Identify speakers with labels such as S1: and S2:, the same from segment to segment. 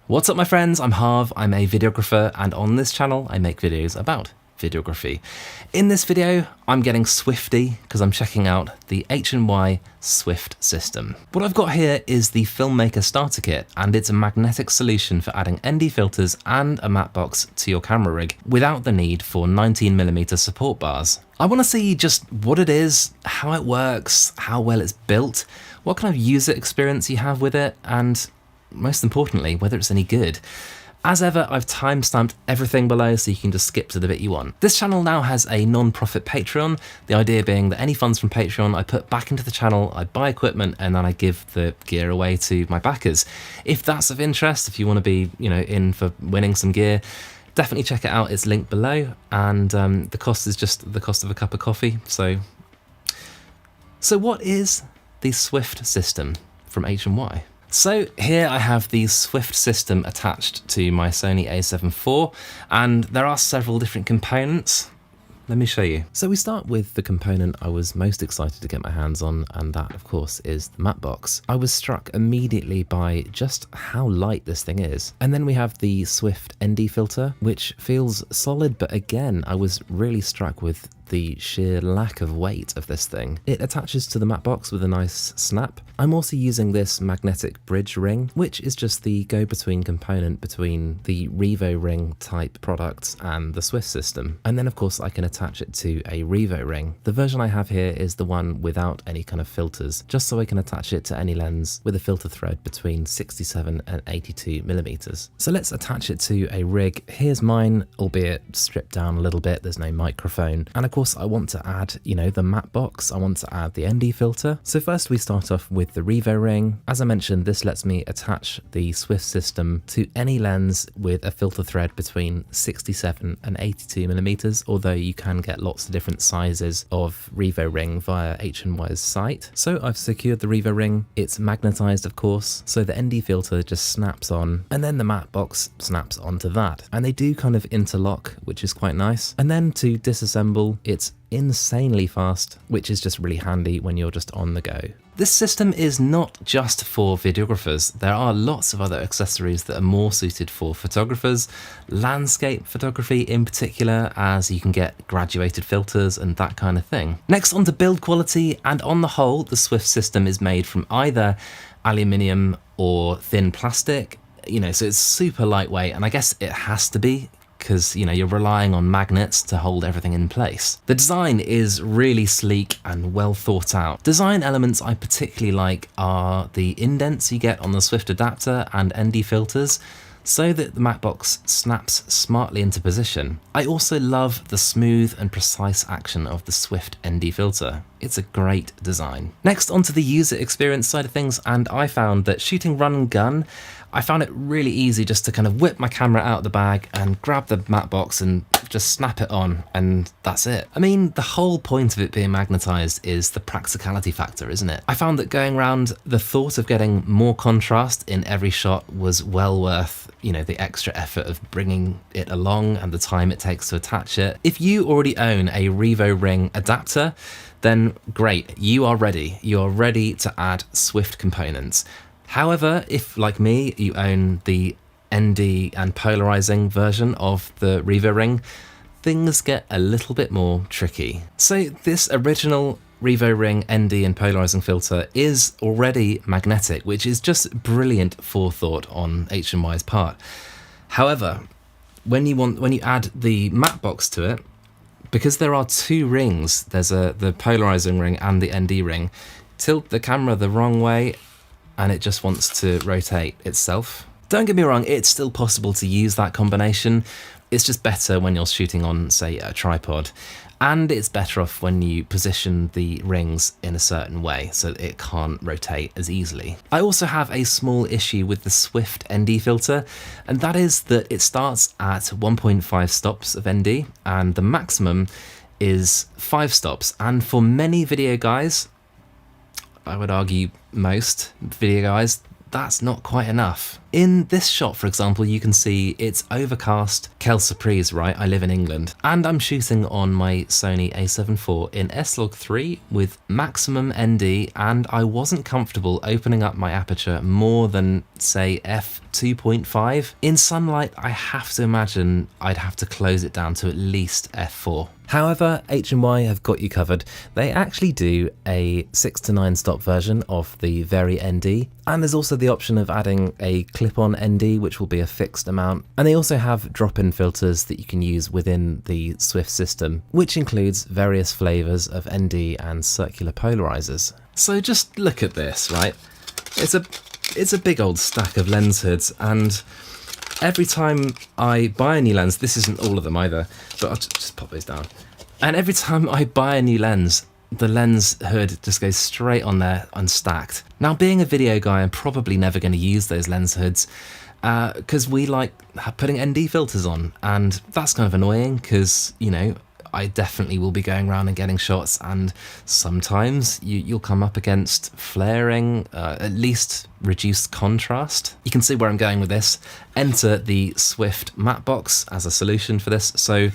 S1: What's up my friends, I'm Harv, I'm a videographer, and on this channel I make videos about videography. In this video I'm getting swifty because I'm checking out the H&Y Swift System. What I've got here is the Filmmaker Starter Kit, and it's a magnetic solution for adding ND filters and a matte box to your camera rig without the need for 19mm support bars. I want to see just what it is, how it works, how well it's built, what kind of user experience you have with it, and most importantly, whether it's any good. As ever, I've timestamped everything below so you can just skip to the bit you want. This channel now has a non-profit Patreon, the idea being that any funds from Patreon I put back into the channel, I buy equipment, and then I give the gear away to my backers. If that's of interest, if you want to be, in for winning some gear, definitely check it out, it's linked below, and the cost is just the cost of a cup of coffee. So what is the Swift system from H&Y? So here I have the Swift system attached to my Sony a7 IV, and there are several different components. Let me show you. So we start with the component I was most excited to get my hands on, and that of course is the matte box. I was struck immediately by just how light this thing is. And then we have the Swift ND filter, which feels solid, but again, I was really struck with the sheer lack of weight of this thing. It attaches to the matte box with a nice snap. I'm also using this magnetic bridge ring, which is just the go-between component between the Revo ring type products and the Swift system. And then of course I can attach it to a Revo ring. The version I have here is the one without any kind of filters, just so I can attach it to any lens with a filter thread between 67 and 82mm. So let's attach it to a rig. Here's mine, albeit stripped down a little bit, there's no microphone. And of course I want to add, the matte box, I want to add the ND filter. So first we start off with the Revo ring. As I mentioned, this lets me attach the Swift system to any lens with a filter thread between 67 and 82mm, although you can get lots of different sizes of Revo ring via H&Y's site. So I've secured the Revo ring, it's magnetized of course, so the ND filter just snaps on, and then the matte box snaps onto that. And they do kind of interlock, which is quite nice. And then to disassemble, it's insanely fast, which is just really handy when you're just on the go. This system is not just for videographers. There are lots of other accessories that are more suited for photographers, landscape photography in particular, as you can get graduated filters and that kind of thing. Next, on to build quality, and on the whole, the Swift system is made from either aluminium or thin plastic, so it's super lightweight, and I guess it has to be, because you're relying on magnets to hold everything in place. The design is really sleek and well thought out. Design elements I particularly like are the indents you get on the Swift adapter and ND filters, so that the matte box snaps smartly into position. I also love the smooth and precise action of the Swift ND filter. It's a great design. Next, onto the user experience side of things, and I found that shooting run and gun, I found it really easy just to kind of whip my camera out of the bag and grab the matte box and just snap it on, and that's it. I mean, the whole point of it being magnetized is the practicality factor, isn't it? I found that going around, the thought of getting more contrast in every shot was well worth, the extra effort of bringing it along and the time it takes to attach it. If you already own a Revo ring adapter, then great, you are ready. You are ready to add Swift components. However, if, like me, you own the ND and polarizing version of the Revo ring, things get a little bit more tricky. So this original Revo ring ND and polarizing filter is already magnetic, which is just brilliant forethought on H&Y's part. However, when you add the matte box to it, because there are two rings, there's the polarizing ring and the ND ring, tilt the camera the wrong way and it just wants to rotate itself. Don't get me wrong, it's still possible to use that combination. It's just better when you're shooting on, say, a tripod. And it's better off when you position the rings in a certain way so that it can't rotate as easily. I also have a small issue with the Swift ND filter, and that is that it starts at 1.5 stops of ND, and the maximum is 5 stops. And for many video guys, I would argue most video guys, that's not quite enough. In this shot, for example, you can see it's overcast, Quelle surprise, right? I live in England. And I'm shooting on my Sony a7 IV in S-Log3 with maximum ND, and I wasn't comfortable opening up my aperture more than, say, f2.5. In sunlight, I have to imagine I'd have to close it down to at least f4. However, H&Y have got you covered. They actually do a 6 to 9 stop version of the very ND, and there's also the option of adding a clip-on ND, which will be a fixed amount. And they also have drop-in filters that you can use within the Swift system, which includes various flavors of ND and circular polarizers. So just look at this, right? It's a big old stack of lens hoods, and every time I buy a new lens, this isn't all of them either, but I'll just pop those down. And every time I buy a new lens, the lens hood just goes straight on there unstacked. Now, being a video guy, I'm probably never going to use those lens hoods because we like putting ND filters on, and that's kind of annoying because, you know, I definitely will be going around and getting shots, and sometimes you'll come up against flaring, at least reduced contrast. You can see where I'm going with this. Enter the Swift matte box as a solution for this. So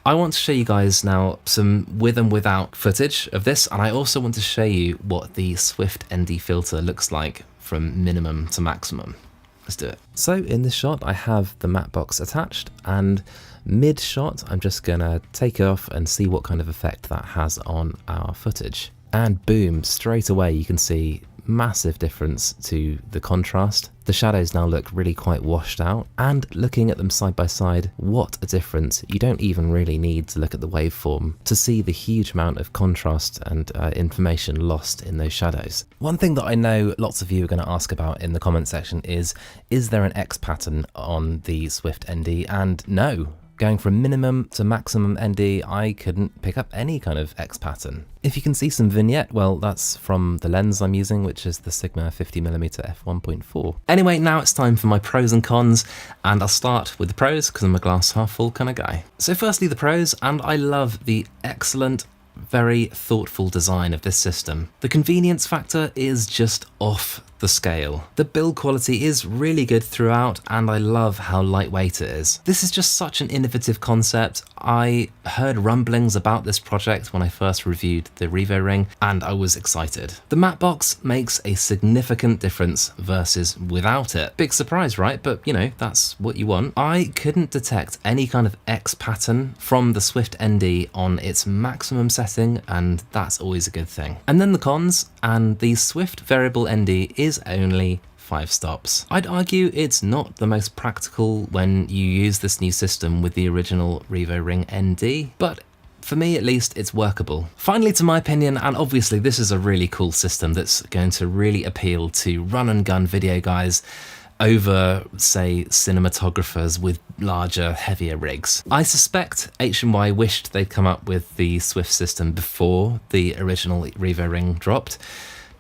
S1: I want to show you guys now some with and without footage of this, and I also want to show you what the Swift ND filter looks like from minimum to maximum. Let's do it. So in this shot, I have the matte box attached, and mid-shot, I'm just gonna take it off and see what kind of effect that has on our footage. And boom, straight away you can see massive difference to the contrast. The shadows now look really quite washed out, and looking at them side by side, what a difference. You don't even really need to look at the waveform to see the huge amount of contrast and information lost in those shadows. One thing that I know lots of you are going to ask about in the comment section is there an X pattern on the Swift ND? And no. Going from minimum to maximum ND, I couldn't pick up any kind of X pattern. If you can see some vignette, well, that's from the lens I'm using, which is the Sigma 50mm f1.4. Anyway, now it's time for my pros and cons, and I'll start with the pros because I'm a glass half full kind of guy. So firstly, the pros, and I love the excellent, very thoughtful design of this system. The convenience factor is just off the scale. The build quality is really good throughout, and I love how lightweight it is. This is just such an innovative concept. I heard rumblings about this project when I first reviewed the Revo Ring, and I was excited. The matte box makes a significant difference versus without it. Big surprise, right? But you know, that's what you want. I couldn't detect any kind of X pattern from the Swift ND on its maximum setting, and that's always a good thing. And then the cons, and the Swift variable ND is only 5 stops. I'd argue it's not the most practical when you use this new system with the original Revo Ring ND, but for me at least, it's workable. Finally, to my opinion, and obviously this is a really cool system that's going to really appeal to run and gun video guys over, say, cinematographers with larger, heavier rigs. I suspect H&Y wished they'd come up with the Swift system before the original Revo Ring dropped,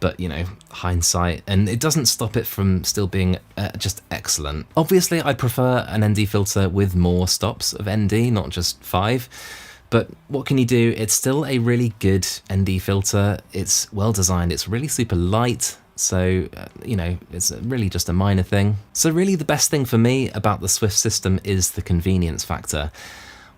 S1: but you know, hindsight, and it doesn't stop it from still being just excellent. Obviously, I prefer an ND filter with more stops of ND, not just 5, but what can you do? It's still a really good ND filter. It's well designed, it's really super light, so you know, it's really just a minor thing. So really the best thing for me about the Swift system is the convenience factor.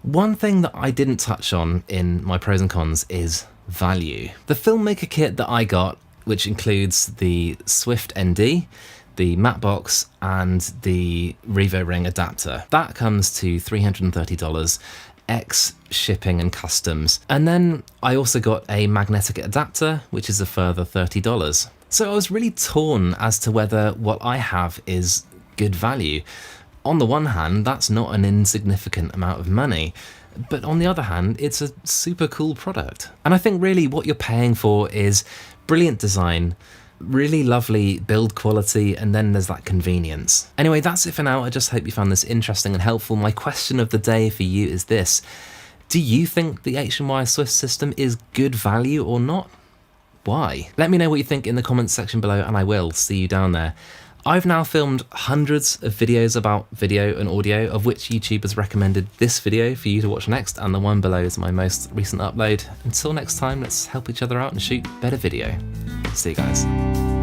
S1: One thing that I didn't touch on in my pros and cons is value. The filmmaker kit that I got, which includes the Swift ND, the matte box, and the Revo Ring adapter. That comes to $330, X shipping and customs. And then I also got a magnetic adapter, which is a further $30. So I was really torn as to whether what I have is good value. On the one hand, that's not an insignificant amount of money, but on the other hand, it's a super cool product. And I think really what you're paying for is brilliant design, really lovely build quality, and then there's that convenience. Anyway, that's it for now. I just hope you found this interesting and helpful. My question of the day for you is this: do you think the H&Y Swift system is good value or not? Why? Let me know what you think in the comments section below, and I will see you down there. I've now filmed hundreds of videos about video and audio, of which YouTube has recommended this video for you to watch next, and the one below is my most recent upload. Until next time, let's help each other out and shoot better video. See you guys.